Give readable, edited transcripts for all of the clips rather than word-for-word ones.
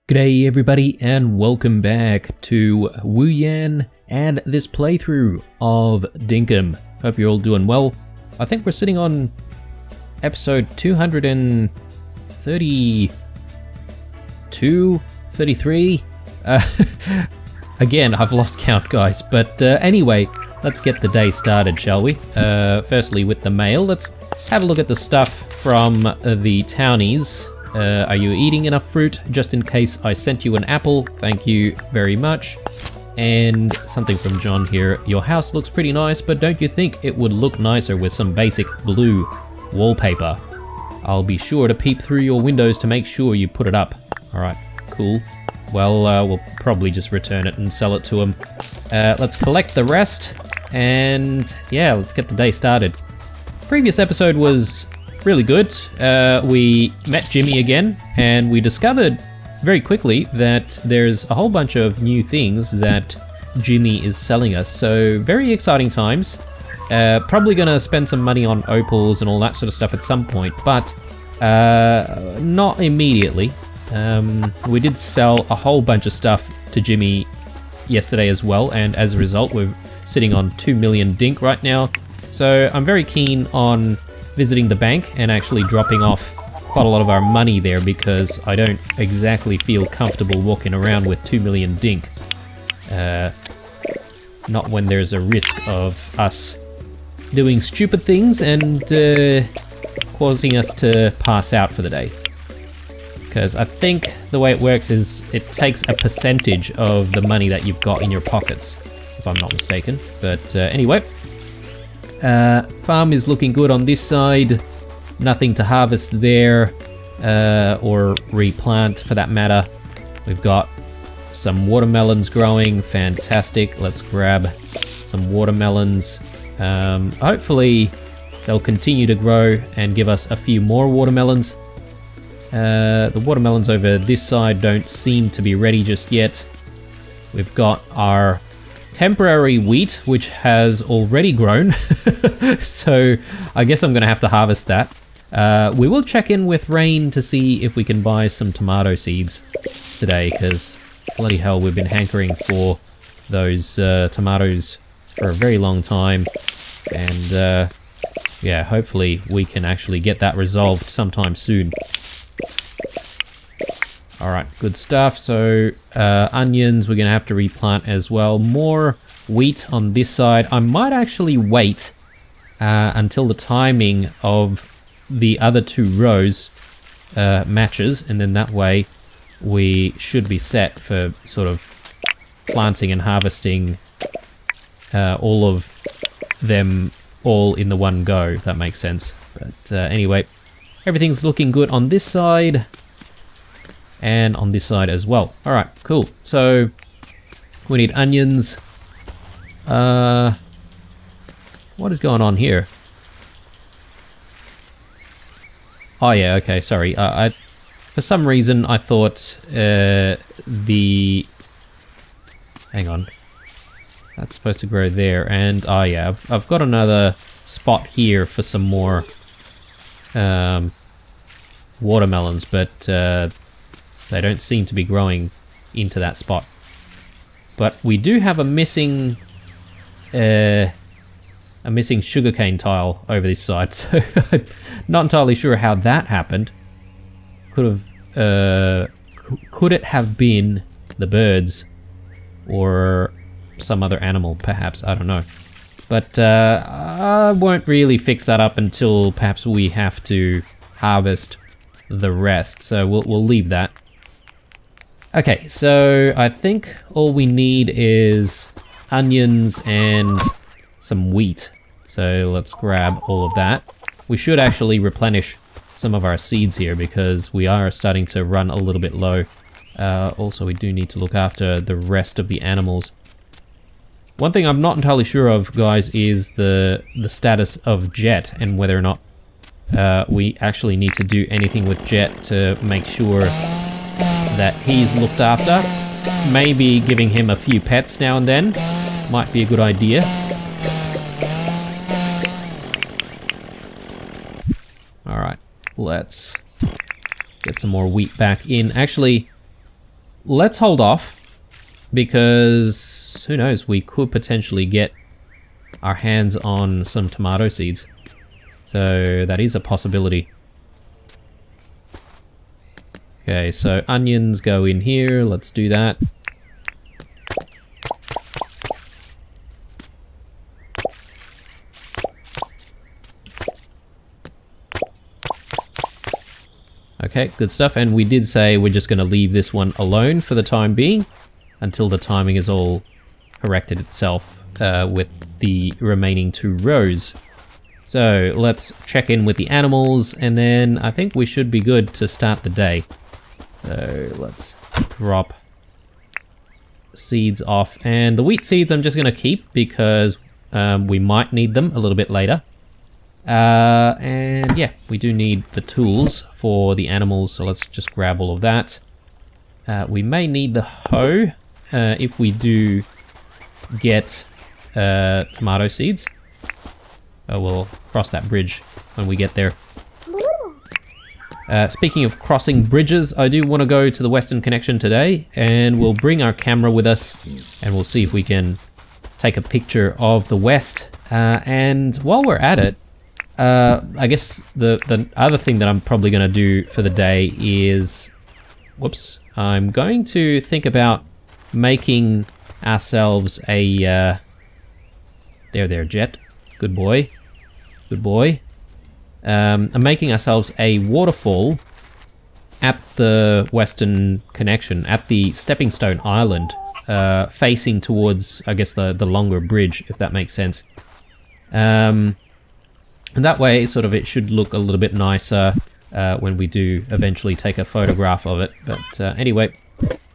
G'day everybody and welcome back to Wu Yan and this playthrough of Dinkum. Hope you're all doing well. I think we're sitting on episode 232, 33. Again, I've lost count guys, but anyway, let's get the day started, shall we? Firstly with the mail, let's have a look at the stuff from the townies. Are you eating enough fruit? Just in case I sent you an apple. Thank you very much. And something from John here. Your house looks pretty nice, but don't you think it would look nicer with some basic blue wallpaper? I'll be sure to peep through your windows to make sure you put it up. Alright, cool. Well, we'll probably just return it and sell it to him. Let's collect the rest. And yeah, let's get the day started. Previous episode was really good. We met Jimmy again, and we discovered very quickly that there's a whole bunch of new things that Jimmy is selling us, so very exciting times. Probably gonna spend some money on opals and all that sort of stuff at some point, but not immediately. We did sell a whole bunch of stuff to Jimmy yesterday as well, and as a result we're sitting on 2 million dink right now, so I'm very keen on visiting the bank and actually dropping off quite a lot of our money there, because I don't exactly feel comfortable walking around with 2 million dink. Not when there's a risk of us doing stupid things and causing us to pass out for the day. Because I think the way it works is it takes a percentage of the money that you've got in your pockets, if I'm not mistaken. But anyway. Farm is looking good on this side. Nothing to harvest there, or replant for that matter. We've got some watermelons growing, fantastic. Let's grab some watermelons. Hopefully they'll continue to grow and give us a few more watermelons. The watermelons over this side don't seem to be ready just yet. We've got our temporary wheat, which has already grown, so I guess I'm gonna have to harvest that. We will check in with Rain to see if we can buy some tomato seeds today, because bloody hell, we've been hankering for those tomatoes for a very long time, and yeah, hopefully we can actually get that resolved sometime soon. Alright, good stuff. So, onions we're going to have to replant as well. More wheat on this side. I might actually wait until the timing of the other two rows matches, and then that way we should be set for sort of planting and harvesting all of them all in the one go, if that makes sense. But anyway, everything's looking good on this side. And on this side as well. Alright, cool. So, we need onions. What is going on here? Oh yeah, okay, sorry. For some reason I thought the... Hang on. That's supposed to grow there. And, oh yeah, I've got another spot here for some more watermelons, but they don't seem to be growing into that spot. But we do have a missing sugarcane tile over this side, so I'm not entirely sure how that happened. Could it have been the birds or some other animal, perhaps? I don't know. But I won't really fix that up until perhaps we have to harvest the rest, so we'll leave that. Okay, so I think all we need is onions and some wheat. So let's grab all of that. We should actually replenish some of our seeds here, because we are starting to run a little bit low. Also, we do need to look after the rest of the animals. One thing I'm not entirely sure of, guys, is the status of Jet, and whether or not we actually need to do anything with Jet to make sure that he's looked after. Maybe giving him a few pets now and then might be a good idea. Alright, let's get some more wheat back in. Actually, let's hold off, because who knows, we could potentially get our hands on some tomato seeds. So that is a possibility. Okay, so onions go in here. Let's do that. Okay, good stuff. And we did say we're just going to leave this one alone for the time being until the timing is all corrected itself with the remaining 2 rows. So let's check in with the animals, and then I think we should be good to start the day. So let's drop seeds off. And the wheat seeds I'm just going to keep because we might need them a little bit later. And yeah, we do need the tools for the animals, so let's just grab all of that. We may need the hoe if we do get tomato seeds. We'll cross that bridge when we get there. Speaking of crossing bridges, I do want to go to the Western Connection today, and we'll bring our camera with us, and we'll see if we can take a picture of the West. And while we're at it, I guess the other thing that I'm probably going to do for the day is, whoops, I'm going to think about making ourselves a, there, Jet, good boy, good boy. I'm making ourselves a waterfall at the Western Connection, at the Stepping Stone Island, facing towards, I guess, the longer bridge, if that makes sense. And that way, sort of, it should look a little bit nicer when we do eventually take a photograph of it. But anyway,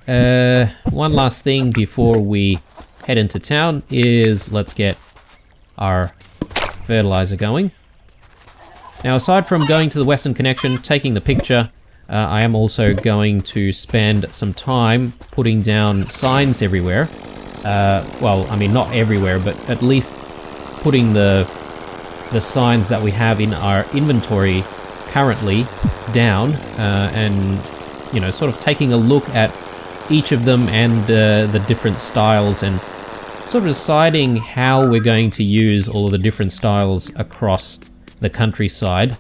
one last thing before we head into town is let's get our fertilizer going. Now, aside from going to the Western Connection, taking the picture, I am also going to spend some time putting down signs everywhere. Well, I mean, not everywhere, but at least putting the signs that we have in our inventory currently down, and, you know, sort of taking a look at each of them and the different styles, and sort of deciding how we're going to use all of the different styles across the countryside.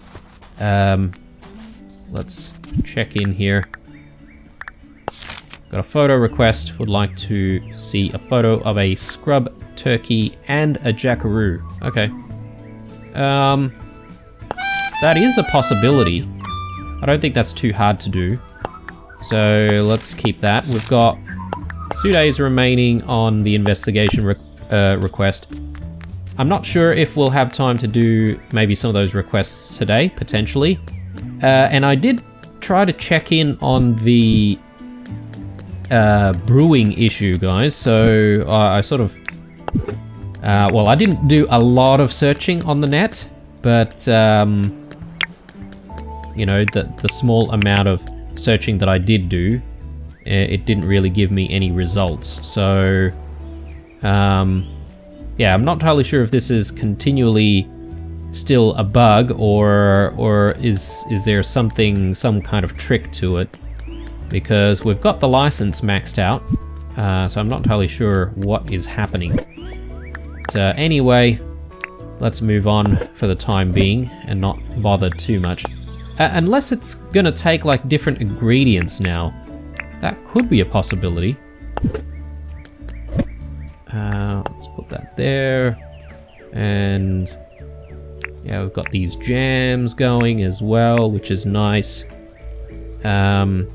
Let's check in here. Got a photo request. Would like to see a photo of a scrub turkey and a jackaroo. Okay. That is a possibility. I don't think that's too hard to do. So let's keep that. We've got 2 days remaining on the investigation request. I'm not sure if we'll have time to do maybe some of those requests today, potentially. And I did try to check in on the brewing issue, guys. So I sort of... well, I didn't do a lot of searching on the net, but, you know, the small amount of searching that I did do, it didn't really give me any results. So, yeah, I'm not entirely sure if this is continually still a bug, or is there some kind of trick to it, because we've got the license maxed out, so I'm not entirely sure what is happening. But anyway, let's move on for the time being and not bother too much. Unless it's gonna take like different ingredients now. That could be a possibility. Let's put that there. And yeah, we've got these jams going as well, which is nice. Well,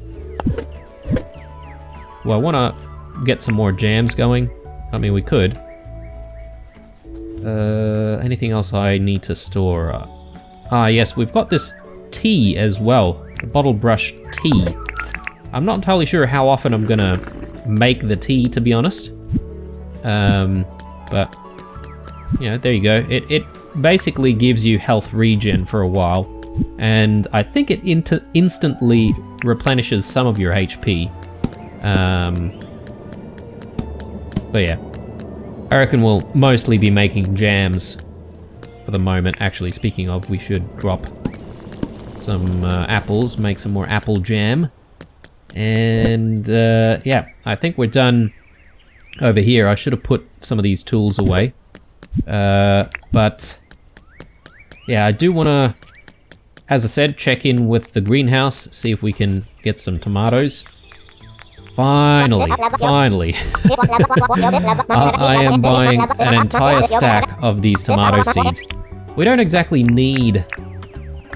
I want to get some more jams going. I mean, we could. Anything else I need to store? Ah, yes, we've got this tea as well. The bottle brush tea. I'm not entirely sure how often I'm gonna make the tea, to be honest. But, you know, there you go. It basically gives you health regen for a while. And I think it instantly replenishes some of your HP. But yeah. I reckon we'll mostly be making jams for the moment. Actually, speaking of, we should drop some apples, make some more apple jam. And yeah, I think we're done over here. I should have put some of these tools away. But yeah, I do want to, as I said, check in with the greenhouse, see if we can get some tomatoes. Finally, finally. I am buying an entire stack of these tomato seeds. We don't exactly need...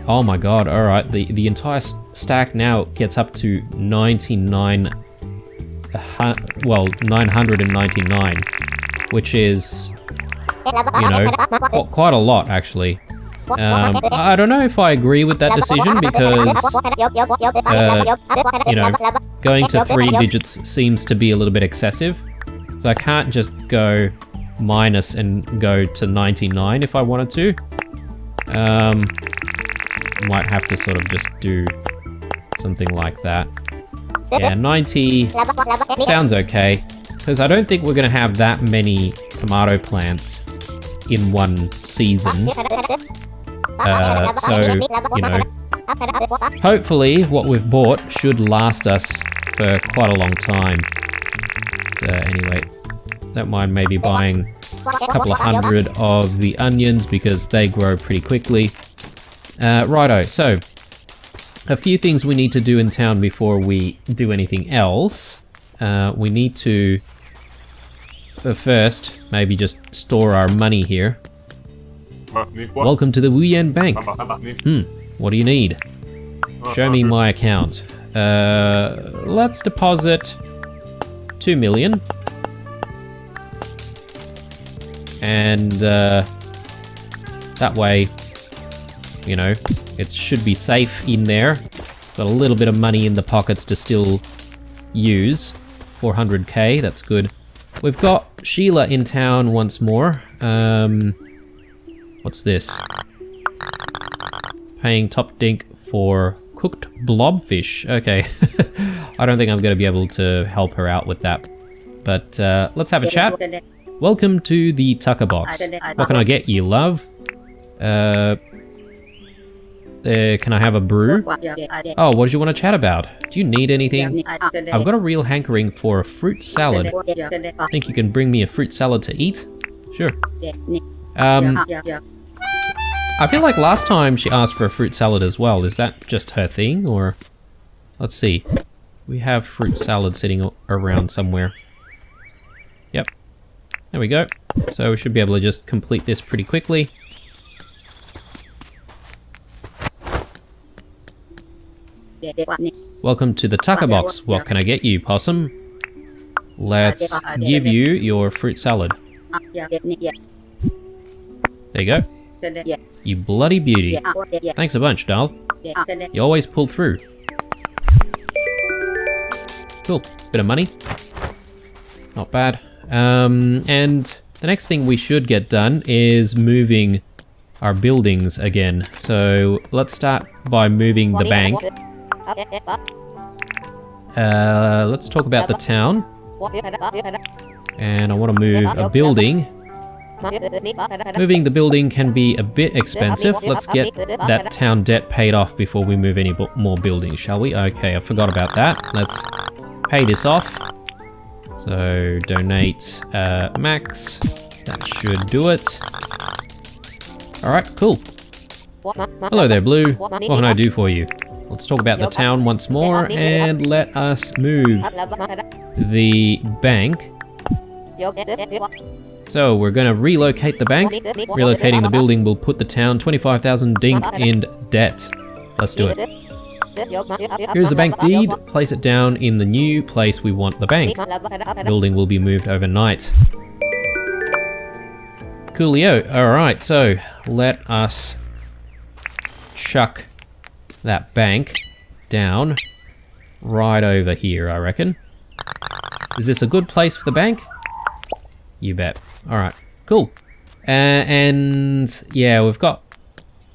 Oh my god, alright, the entire stack now gets up to 999, which is, you know, quite a lot actually. I don't know if I agree with that decision because, you know, going to 3 digits seems to be a little bit excessive. So I can't just go minus and go to 99 if I wanted to. Might have to sort of just do something like that. Yeah, 90 sounds okay, because I don't think we're going to have that many tomato plants in one season. So, you know, hopefully what we've bought should last us for quite a long time. So anyway, don't mind maybe buying a couple of hundred of the onions because they grow pretty quickly. Righto, so a few things we need to do in town before we do anything else. We need to first maybe just store our money here. Welcome to the Wuyan Bank. What do you need? Show me my account. Let's deposit 2 million. And that way, you know, it should be safe in there. Got a little bit of money in the pockets to still use. 400k, that's good. We've got Sheila in town once more. What's this? Paying top dink for cooked blobfish. Okay. I don't think I'm going to be able to help her out with that. But let's have a chat. Welcome to the Tucker Box. What can I get you, love? Can I have a brew? Oh, what did you want to chat about? Do you need anything? I've got a real hankering for a fruit salad. Think you can bring me a fruit salad to eat? Sure. I feel like last time she asked for a fruit salad as well. Is that just her thing, or... Let's see. We have fruit salad sitting around somewhere. Yep. There we go. So we should be able to just complete this pretty quickly. Welcome to the Tucker Box. What can I get you, Possum? Let's give you your fruit salad. There you go. You bloody beauty. Thanks a bunch, doll. You always pull through. Cool. Bit of money. Not bad. And the next thing we should get done is moving our buildings again. So let's start by moving the bank. Let's talk about the town. And I want to move a building. Moving the building can be a bit expensive. Let's get that town debt paid off before we move any more buildings, shall we? Okay, I forgot about that. Let's pay this off. So, donate max. That should do it. Alright, cool. Hello there, Blue. What can I do for you? Let's talk about the town once more and let us move the bank. So we're going to relocate the bank. Relocating the building will put the town 25,000 dink in debt. Let's do it. Here's the bank deed. Place it down in the new place we want the bank. The building will be moved overnight. Coolio. Alright, so let us chuck that bank down right over here, I reckon. Is this a good place for the bank? You bet. Alright, cool. And yeah, we've got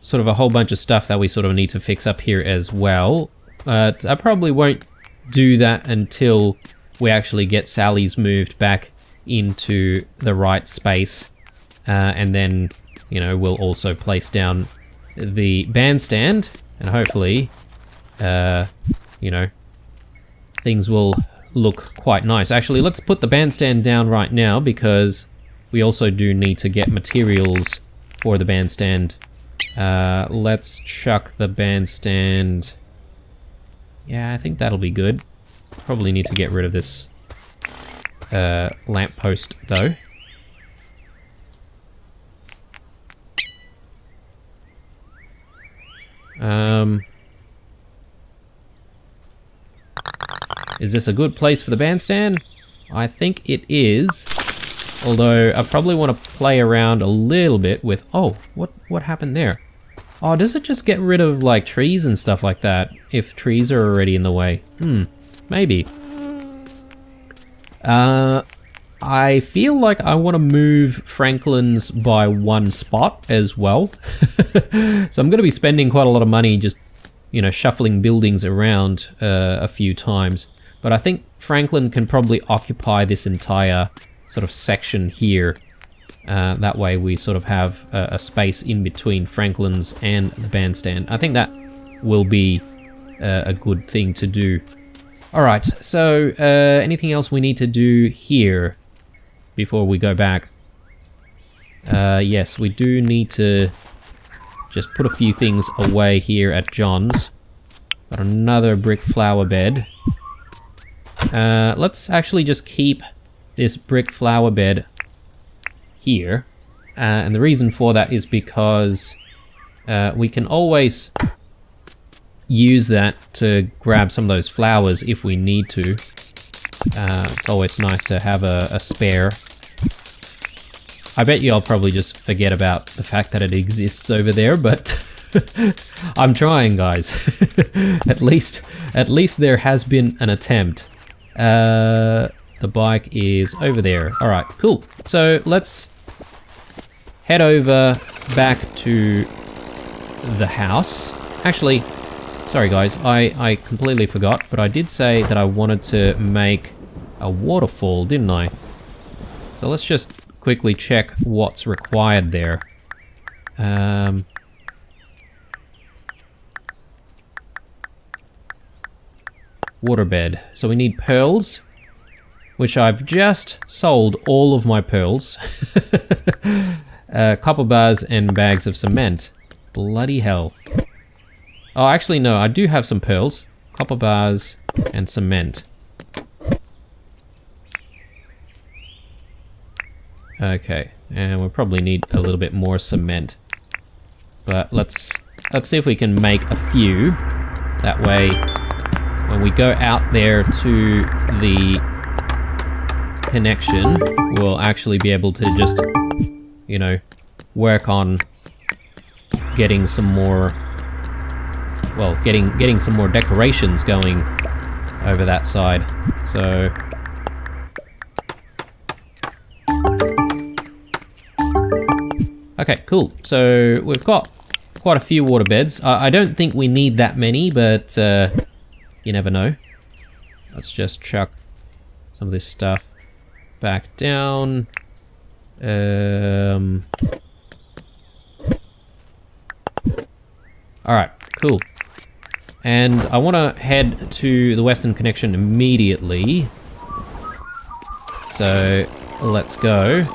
sort of a whole bunch of stuff that we sort of need to fix up here as well. I probably won't do that until we actually get Sally's moved back into the right space. And then, you know, we'll also place down the bandstand and hopefully, you know, things will look quite nice. Actually, let's put the bandstand down right now because we also do need to get materials for the bandstand. Let's chuck the bandstand. Yeah, I think that'll be good. Probably need to get rid of this lamppost though. Is this a good place for the bandstand? I think it is. Although I probably want to play around a little bit with... Oh, what happened there? Oh, does it just get rid of like trees and stuff like that if trees are already in the way? Maybe. I feel like I want to move Franklin's by one spot as well. So I'm going to be spending quite a lot of money just, you know, shuffling buildings around a few times. But I think Franklin can probably occupy this entire sort of section here. That way we sort of have a space in between Franklin's and the bandstand. I think that will be a good thing to do. Alright, so anything else we need to do here before we go back? Yes, we do need to just put a few things away here at John's. Got another brick flower bed. Let's actually just keep this brick flower bed here. And the reason for that is because we can always use that to grab some of those flowers if we need to. It's always nice to have a spare. I bet you I'll probably just forget about the fact that it exists over there, but I'm trying, guys. At least there has been an attempt. The bike is over there. Alright, cool. So let's head over back to the house. Actually, sorry guys, I completely forgot, but I did say that I wanted to make a waterfall, didn't I? So let's just quickly check what's required there. Waterbed. So we need pearls, which I've just sold all of my pearls. Copper bars and bags of cement. Bloody hell. Oh, actually no, I do have some pearls, copper bars, and cement. Okay, and we'll probably need a little bit more cement. But let's see if we can make a few. That way, when we go out there to the connection, we'll actually be able to just, you know, work on getting some more, well, getting some more decorations going over that side. So okay, cool. So we've got quite a few water beds. I don't think we need that many, but you never know. Let's just chuck some of this stuff back down. Alright, cool. And I want to head to the Western Connection immediately. So let's go.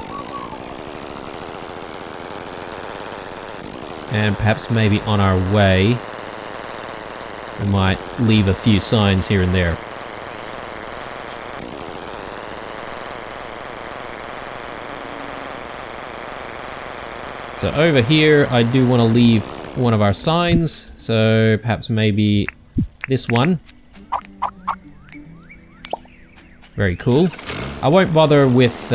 And perhaps maybe on our way, we might leave a few signs here and there. So over here, I do want to leave one of our signs. So perhaps maybe this one. Very cool. I won't bother with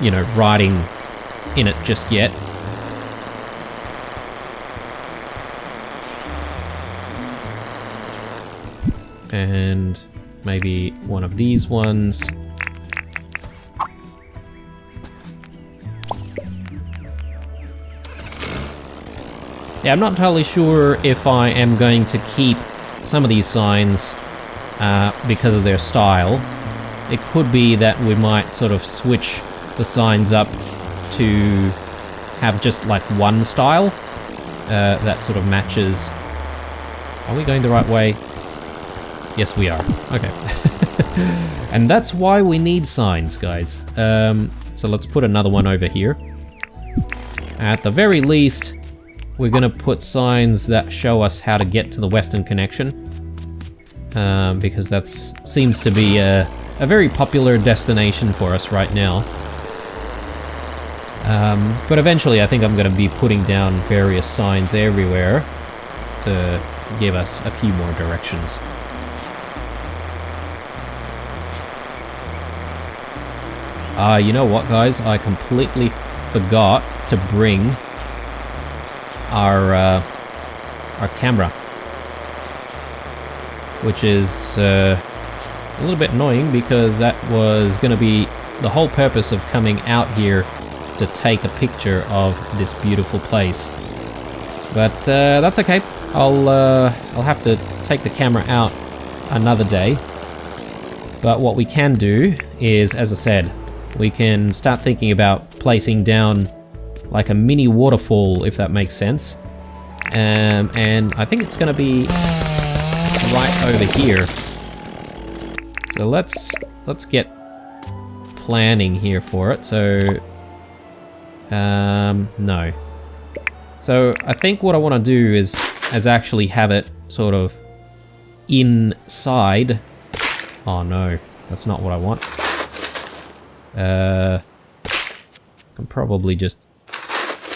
you know, writing in it just yet. And maybe one of these ones. Yeah, I'm not entirely sure if I am going to keep some of these signs because of their style. It could be that we might sort of switch the signs up to have just like one style that sort of matches. Are we going the right way? Yes, we are. Okay. And that's why we need signs, guys. So let's put another one over here. At the very least, we're going to put signs that show us how to get to the Western Connection. Because that seems to be a very popular destination for us right now. But eventually I think I'm going to be putting down various signs everywhere to give us a few more directions. You know what, guys? I completely forgot to bring our camera, which is a little bit annoying because that was going to be the whole purpose of coming out here, to take a picture of this beautiful place. But that's okay. I'll have to take the camera out another day. But what we can do is, as I said, we can start thinking about placing down like a mini waterfall, if that makes sense. And I think it's going to be right over here. So let's get planning here for it. So no. So I think what I want to do is actually have it sort of inside. Oh no, that's not what I want. I can probably just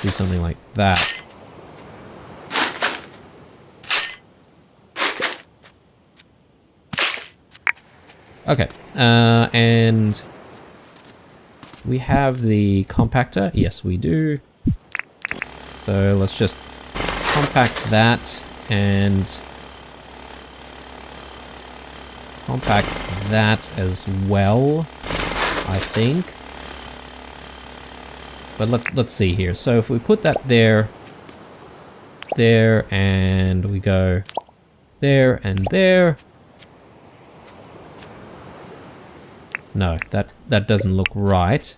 do something like that. Okay, and we have the compactor. Yes, we do. So let's just compact that and compact that as well, I think. But let's see here. So if we put that there, and we go there and there. No, that doesn't look right.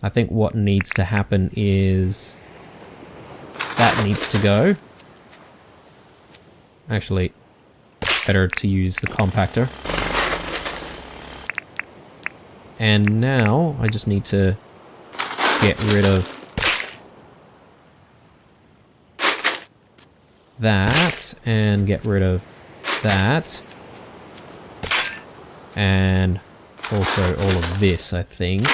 I think what needs to happen is that needs to go. Actually, better to use the compactor. And now I just need to get rid of that and get rid of that. And also all of this, I think.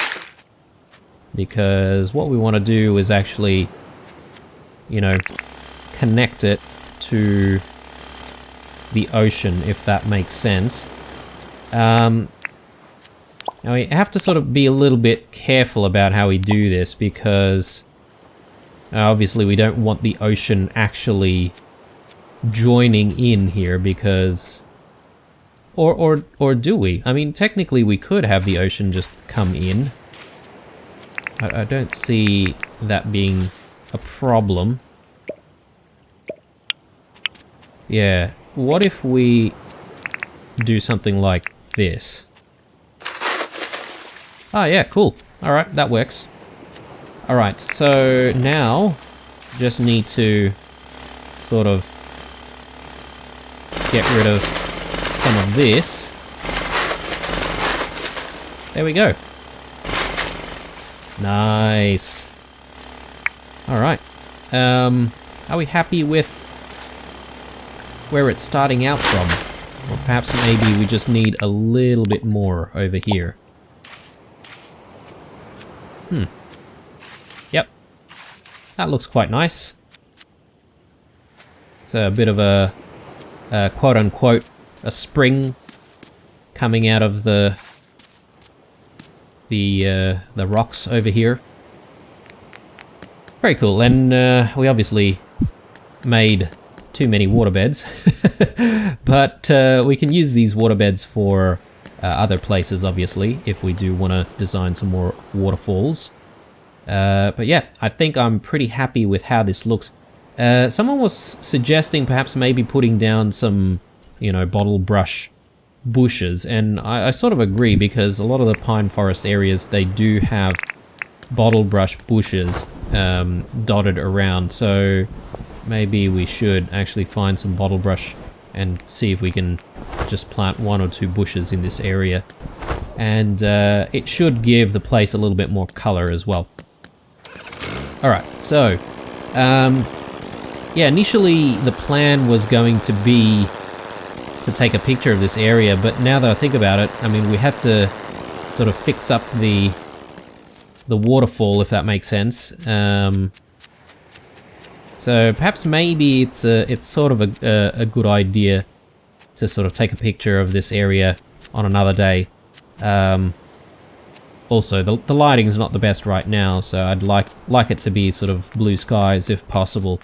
Because what we want to do is actually, you know, connect it to the ocean, if that makes sense. Now we have to sort of be a little bit careful about how we do this, because obviously we don't want the ocean actually joining in here, because or do we? I mean, technically we could have the ocean just come in. I don't see that being a problem. Yeah, what if we do something like this? Ah, yeah, cool. Alright, that works. Alright, so now just need to sort of get rid of some of this. There we go. Nice. Alright. Are we happy with where it's starting out from? Or perhaps maybe we just need a little bit more over here. Yep. That looks quite nice. So a bit of a quote-unquote a spring coming out of the rocks over here. Very cool. And we obviously made too many waterbeds, but we can use these waterbeds for other places, obviously, if we do want to design some more waterfalls. But yeah, I think I'm pretty happy with how this looks. Someone was suggesting perhaps maybe putting down some, you know, bottle brush bushes, and I sort of agree, because a lot of the pine forest areas, they do have bottle brush bushes dotted around, so maybe we should actually find some bottle brush and see if we can just plant 1 or 2 bushes in this area. And it should give the place a little bit more color as well. Alright, so yeah, initially the plan was going to be to take a picture of this area, but now that I think about it, I mean, we had to sort of fix up the waterfall, if that makes sense. So perhaps maybe it's sort of a good idea to sort of take a picture of this area on another day. Also, the lighting is not the best right now, so I'd like it to be sort of blue skies if possible.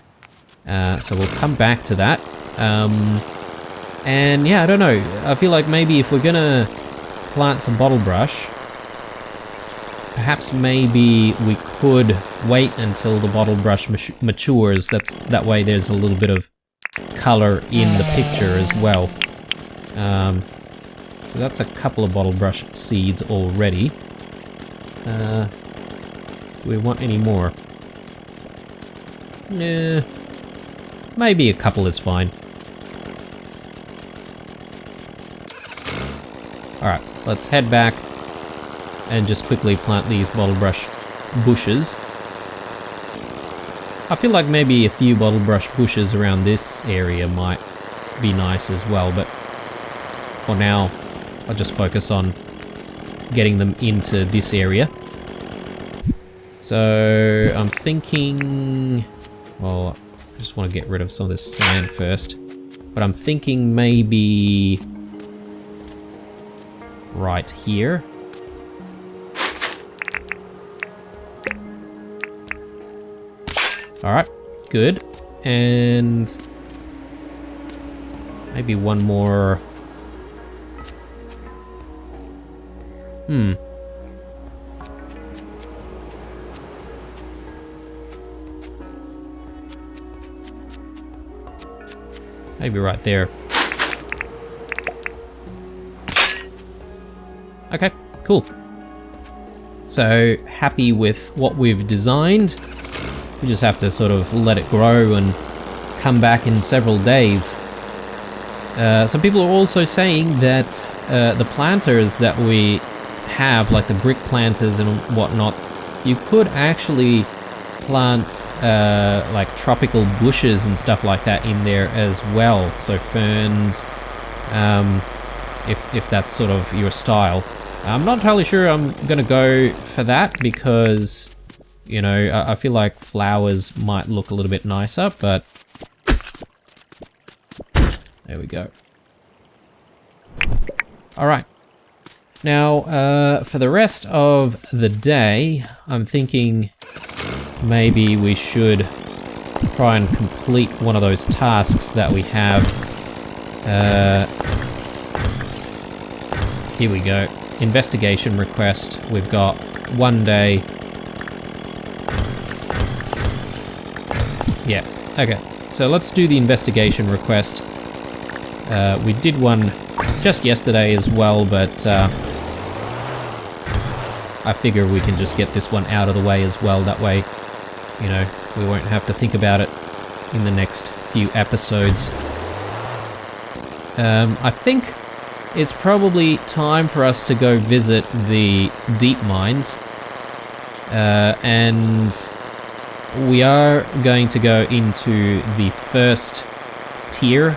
So we'll come back to that. And yeah, I don't know. I feel like maybe if we're gonna plant some bottle brush, perhaps maybe we could wait until the bottle brush matures. That way there's a little bit of color in the picture as well. So that's a couple of bottle brush seeds already. Do we want any more? Nah, maybe a couple is fine. Alright, let's head back and just quickly plant these bottle brush bushes. I feel like maybe a few bottle brush bushes around this area might be nice as well, but for now I'll just focus on getting them into this area. So I'm thinking, well, I just want to get rid of some of this sand first, but I'm thinking maybe right here. Alright, good. And maybe one more. Maybe right there. Okay, cool. So, happy with what we've designed. We just have to sort of let it grow and come back in several days. Some people are also saying that the planters that we have, like the brick planters and whatnot, you could actually plant like tropical bushes and stuff like that in there as well. So ferns, if that's sort of your style. I'm not entirely sure I'm gonna go for that because, you know, I feel like flowers might look a little bit nicer, but there we go. Alright. Now, for the rest of the day, I'm thinking maybe we should try and complete one of those tasks that we have. Here we go. Investigation request. We've got 1 day. Yeah, okay. So let's do the investigation request. We did one just yesterday as well, but I figure we can just get this one out of the way as well. That way, you know, we won't have to think about it in the next few episodes. I think it's probably time for us to go visit the deep mines. And we are going to go into the first tier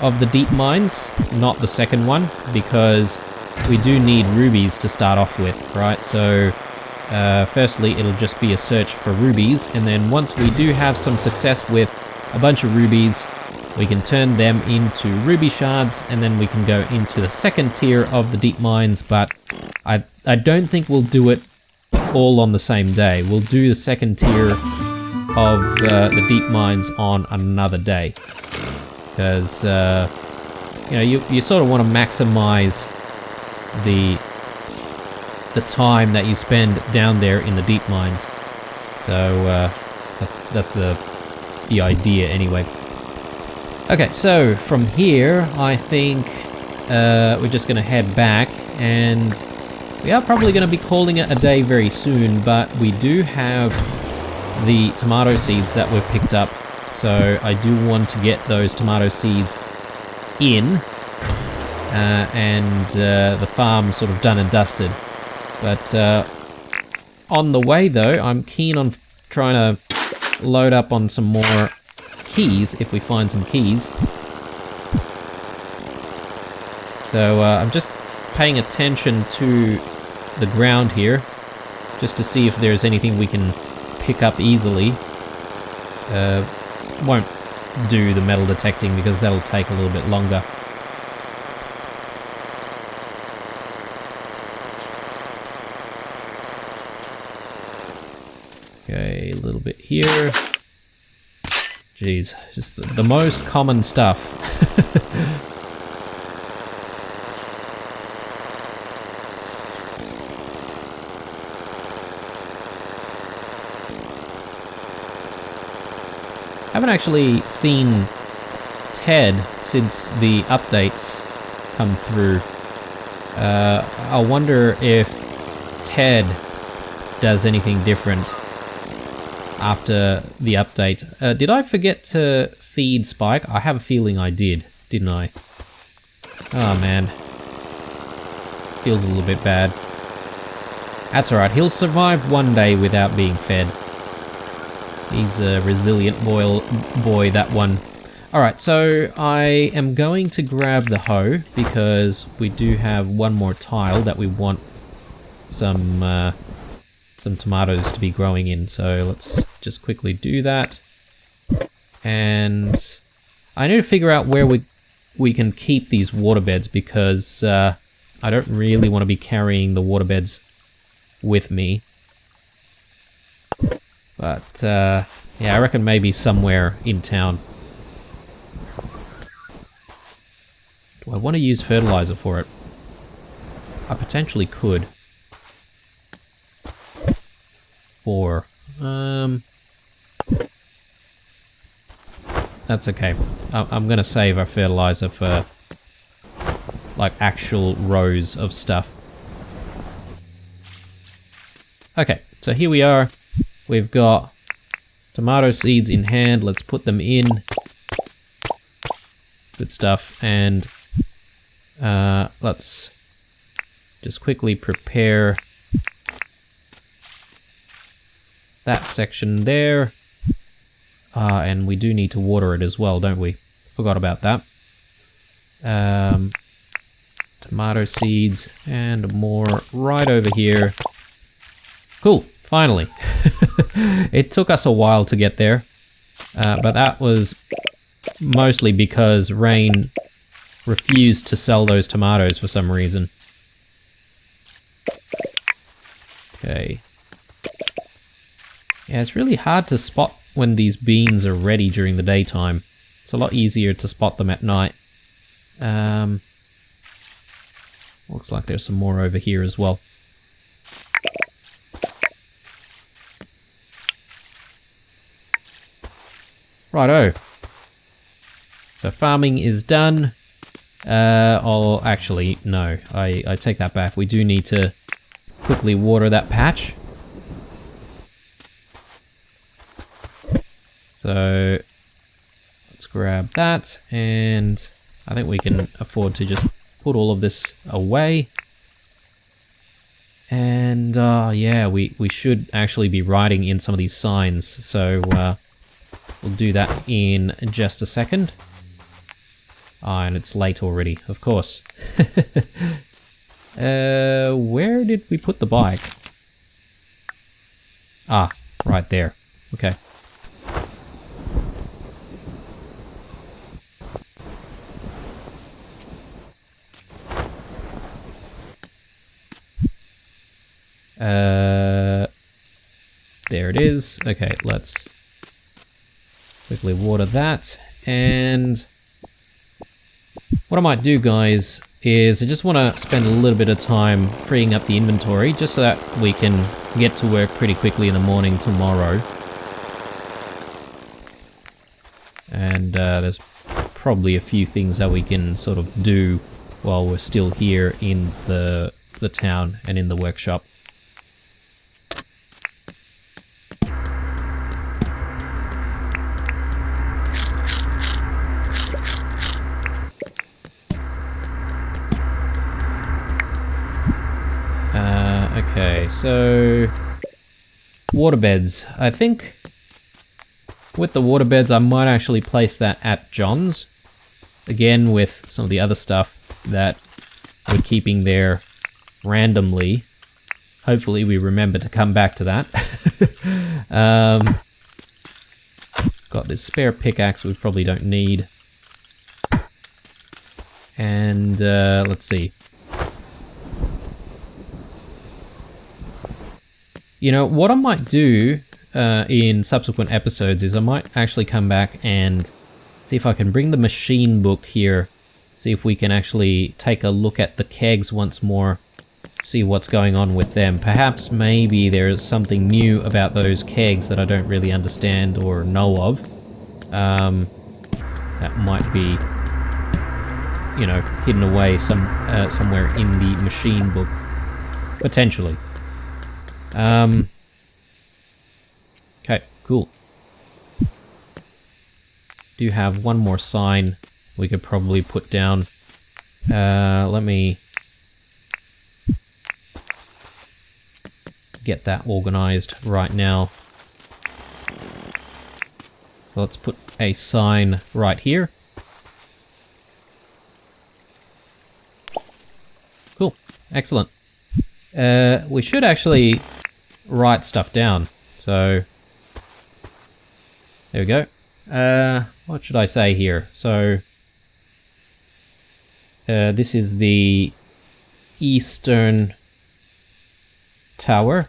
of the deep mines, not the second one, because we do need rubies to start off with, right? So firstly, it'll just be a search for rubies, and then once we do have some success with a bunch of rubies, we can turn them into ruby shards, and then we can go into the second tier of the deep mines, but I don't think we'll do it all on the same day. We'll do the second tier of the deep mines on another day, because you know, you sort of want to maximize the time that you spend down there in the deep mines. So that's the idea anyway. Okay, so from here, I think we're just going to head back, and we are probably going to be calling it a day very soon, but we do have the tomato seeds that we've picked up, so I do want to get those tomato seeds in, and the farm sort of done and dusted. But on the way though, I'm keen on trying to load up on some more keys, if we find some keys. So I'm just paying attention to the ground here, just to see if there's anything we can pick up easily. Won't do the metal detecting because that'll take a little bit longer. Okay, a little bit here. Jeez, just the most common stuff. Haven't actually seen Ted since the updates come through. I wonder if Ted does anything different after the update. Did I forget to feed Spike? I have a feeling I did, didn't I? Oh man. Feels a little bit bad. That's alright, he'll survive one day without being fed. He's a resilient boy, that one. Alright, so I am going to grab the hoe because we do have one more tile that we want some tomatoes to be growing in. So let's just quickly do that. And I need to figure out where we can keep these water beds because I don't really want to be carrying the water beds with me. But, yeah, I reckon maybe somewhere in town. Do I want to use fertilizer for it? I potentially could. That's okay. I'm gonna save our fertilizer for, like, actual rows of stuff. Okay, so here we are. We've got tomato seeds in hand. Let's put them in. Good stuff. And let's just quickly prepare that section there. And we do need to water it as well, don't we? Forgot about that. Tomato seeds and more right over here. Cool. Finally. It took us a while to get there, but that was mostly because Rain refused to sell those tomatoes for some reason. Okay. Yeah, it's really hard to spot when these beans are ready during the daytime. It's a lot easier to spot them at night. Looks like there's some more over here as well. Righto. So farming is done. Actually, no. I take that back. We do need to quickly water that patch. So let's grab that, and I think we can afford to just put all of this away. And yeah, we should actually be writing in some of these signs. So we'll do that in just a second. And it's late already, of course. Where did we put the bike? Ah, right there. Okay. There it is. Okay, let's quickly water that. And what I might do, guys, is I just want to spend a little bit of time freeing up the inventory just so that we can get to work pretty quickly in the morning tomorrow. And there's probably a few things that we can sort of do while we're still here in the town and in the workshop. Okay, so waterbeds. I think with the waterbeds I might actually place that at John's. Again, with some of the other stuff that we're keeping there randomly. Hopefully we remember to come back to that. Got this spare pickaxe we probably don't need. And let's see. You know, what I might do in subsequent episodes is I might actually come back and see if I can bring the machine book here. See if we can actually take a look at the kegs once more. See what's going on with them. Perhaps maybe there's something new about those kegs that I don't really understand or know of. That might be, you know, hidden away somewhere in the machine book. Potentially. Okay, cool. Do have one more sign we could probably put down. Let me get that organized right now. Let's put a sign right here. Cool, excellent. We should actually write stuff down. So there we go. What should I say here? So this is the eastern tower.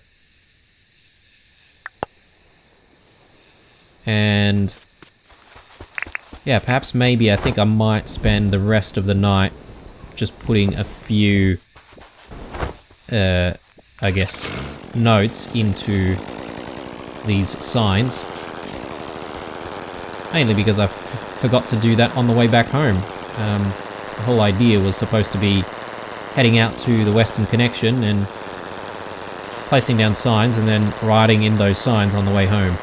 And yeah, perhaps maybe I think I might spend the rest of the night just putting a few I guess notes into these signs. Mainly because I forgot to do that on the way back home. The whole idea was supposed to be heading out to the Western Connection and placing down signs and then writing in those signs on the way home.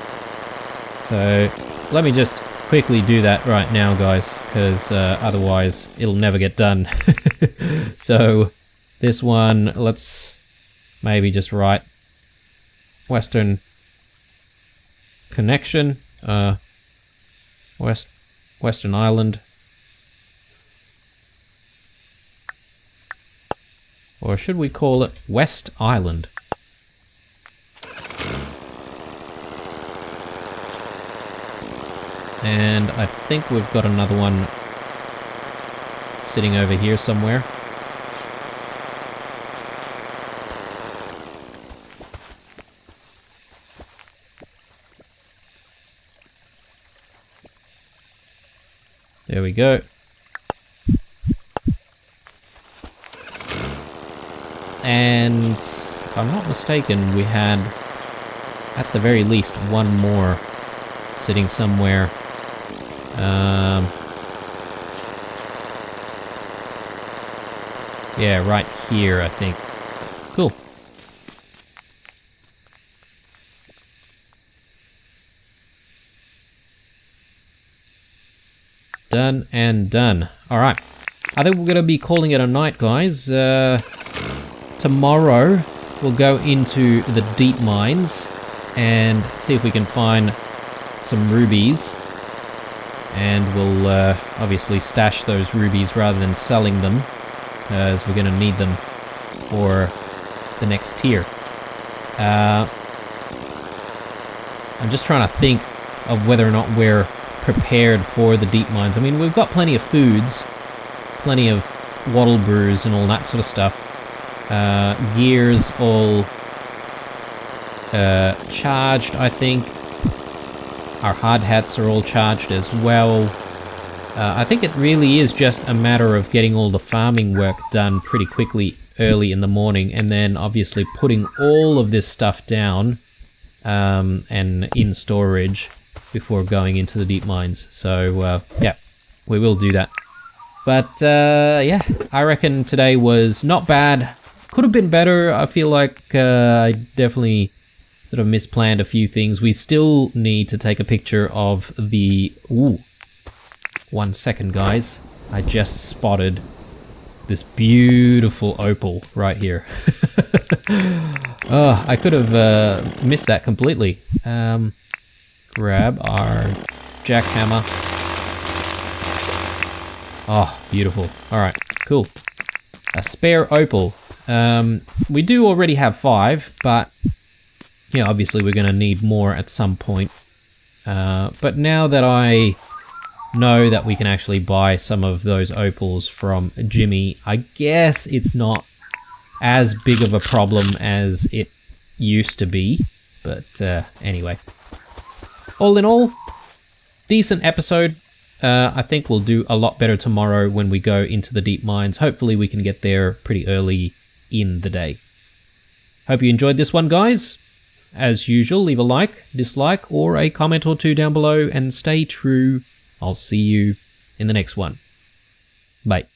So let me just quickly do that right now, guys, because otherwise it'll never get done. So this one, let's maybe just write Western Connection, Western Island, or should we call it West Island? And I think we've got another one sitting over here somewhere. There we go. And if I'm not mistaken, we had at the very least one more sitting somewhere. Yeah, right here, I think. Cool. Done and done. Alright. I think we're going to be calling it a night, guys. Tomorrow, we'll go into the deep mines and see if we can find some rubies. And we'll obviously stash those rubies rather than selling them, as we're going to need them for the next tier. I'm just trying to think of whether or not we're prepared for the deep mines. I mean, we've got plenty of foods, plenty of wattle brews and all that sort of stuff. Gears all charged, I think. Our hard hats are all charged as well. I think it really is just a matter of getting all the farming work done pretty quickly early in the morning, and then obviously putting all of this stuff down and in storage before going into the deep mines. So yeah, we will do that. But yeah, I reckon today was not bad. Could have been better. I feel like I definitely sort of misplanned a few things. We still need to take a picture of the... Ooh. 1 second, guys. I just spotted this beautiful opal right here. Oh, I could have missed that completely. Grab our jackhammer. Oh, beautiful. Alright, cool. A spare opal. We do already have 5, but yeah, obviously we're going to need more at some point. But now that I know that we can actually buy some of those opals from Jimmy, I guess it's not as big of a problem as it used to be. But anyway, all in all, decent episode. I think we'll do a lot better tomorrow when we go into the deep mines. Hopefully we can get there pretty early in the day. Hope you enjoyed this one, guys. As usual, leave a like, dislike, or a comment or two down below, and stay true. I'll see you in the next one. Bye.